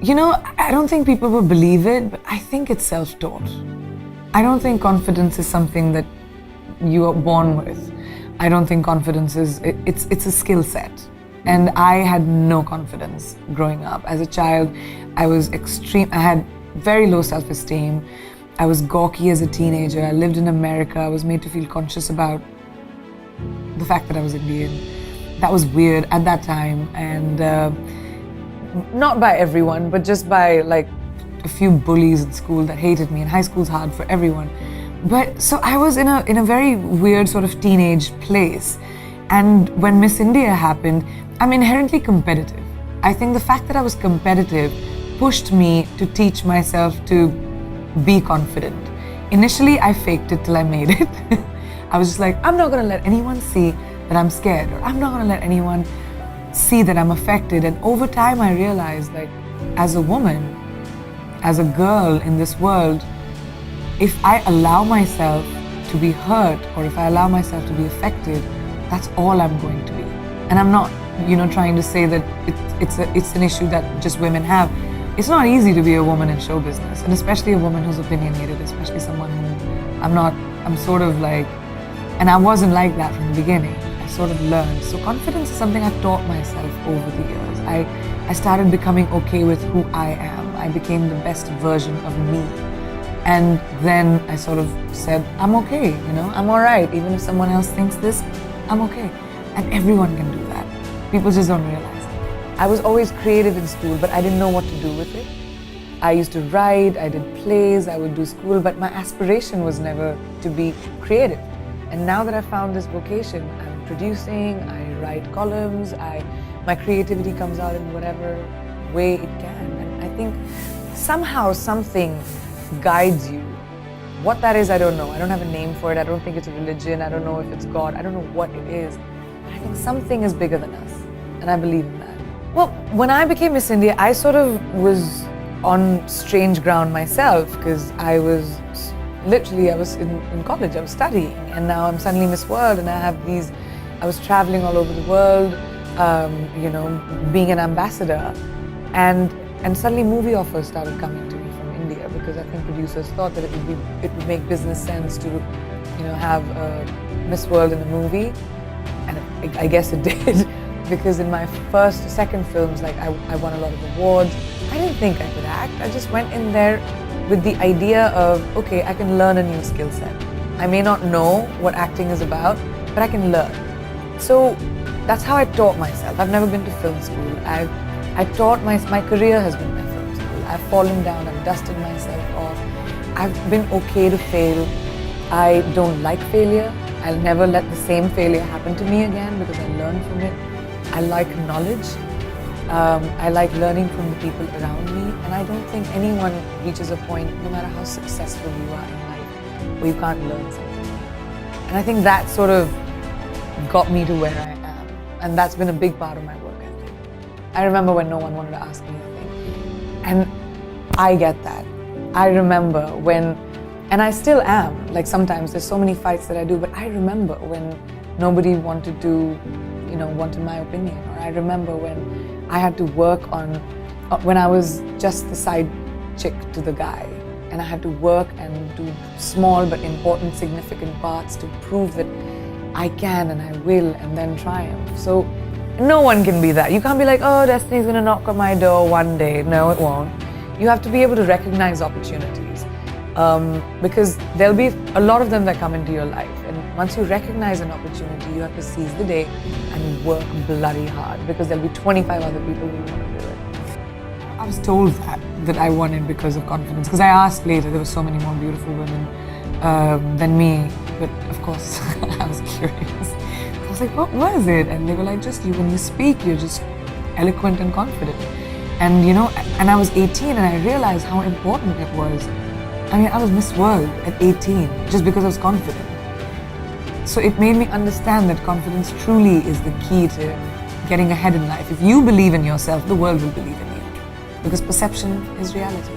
I don't think people will believe it, but I think it's self-taught. I don't think confidence is something that you are born with. I don't think confidence it's a skill set. And I had no confidence growing up. As a child, I had very low self-esteem. I was gawky as a teenager. I lived in America. I was made to feel conscious about the fact that I was Indian. That was weird at that time, and not by everyone, but just by like a few bullies in school that hated me, and high school's hard for everyone. But so I was in a very weird sort of teenage place, and when Miss India happened, I'm inherently competitive. I think the fact that I was competitive pushed me to teach myself to be confident. Initially, I faked it till I made it. I was just like, I'm not gonna let anyone see that I'm scared, or I'm not gonna let anyone see that I'm affected. And over time, I realized, like, as a woman, as a girl in this world, if I allow myself to be hurt, or if I allow myself to be affected, that's all I'm going to be. And I'm not, trying to say that it's an issue that just women have. It's not easy to be a woman in show business, and especially a woman who's opinionated, especially someone who I'm sort of like, and I wasn't like that from the beginning. I sort of learned. So confidence is something I've taught myself over the years. I started becoming okay with who I am. I became the best version of me. And then I sort of said, I'm okay, I'm all right. Even if someone else thinks this, I'm okay. And everyone can do that. People just don't realize it. I was always creative in school, but I didn't know what to do with it. I used to write, I did plays, I would do school, but my aspiration was never to be creative. And now that I found this vocation, I'm producing, I write columns, my creativity comes out in whatever way it can. And I think somehow something guides you. What that is, I don't know. I don't have a name for it. I don't think it's a religion. I don't know if it's God. I don't know what it is. But I think something is bigger than us. And I believe in that. Well, when I became Miss India, I sort of was on strange ground myself, because I was in college, I was studying, and now I'm suddenly Miss World, and I was traveling all over the world, being an ambassador, and suddenly movie offers started coming to me from India, because I think producers thought that it would make business sense to, have a Miss World in a movie, and I guess it did, because in my second films, like I won a lot of awards. I didn't think I could act. I just went in there with the idea of, okay, I can learn a new skill set. I may not know what acting is about, but I can learn. So that's how I taught myself. I've never been to film school. My career has been my film school. I've fallen down, I've dusted myself off. I've been okay to fail. I don't like failure. I'll never let the same failure happen to me again, because I learned from it. I like knowledge. I like learning from the people around me, and I don't think anyone reaches a point, no matter how successful you are in life, where you can't learn something. And I think that sort of got me to where I am, and that's been a big part of my work ethic. I remember when no one wanted to ask me anything, and I get that. I remember when, and I still am, like sometimes there's so many fights that I do, but I remember when nobody wanted my opinion, or I remember when I had to work on, when I was just the side chick to the guy, and I had to work and do small but important, significant parts to prove that I can and I will, and then triumph. So no one can be that. You can't be like, oh, destiny's gonna knock on my door one day. No, it won't. You have to be able to recognize opportunities, because there'll be a lot of them that come into your life. And once you recognize an opportunity, you have to seize the day and work bloody hard, because there'll be 25 other people who want to do it. I was told that I won it because of confidence, because I asked later, there were so many more beautiful women than me, but of course I was curious. I was like, what was it? And they were like, just you, when you speak, you're just eloquent and confident. And and I was 18, and I realized how important it was. I mean, I was Miss World at 18, just because I was confident. So it made me understand that confidence truly is the key to getting ahead in life. If you believe in yourself, the world will believe in you, because perception is reality.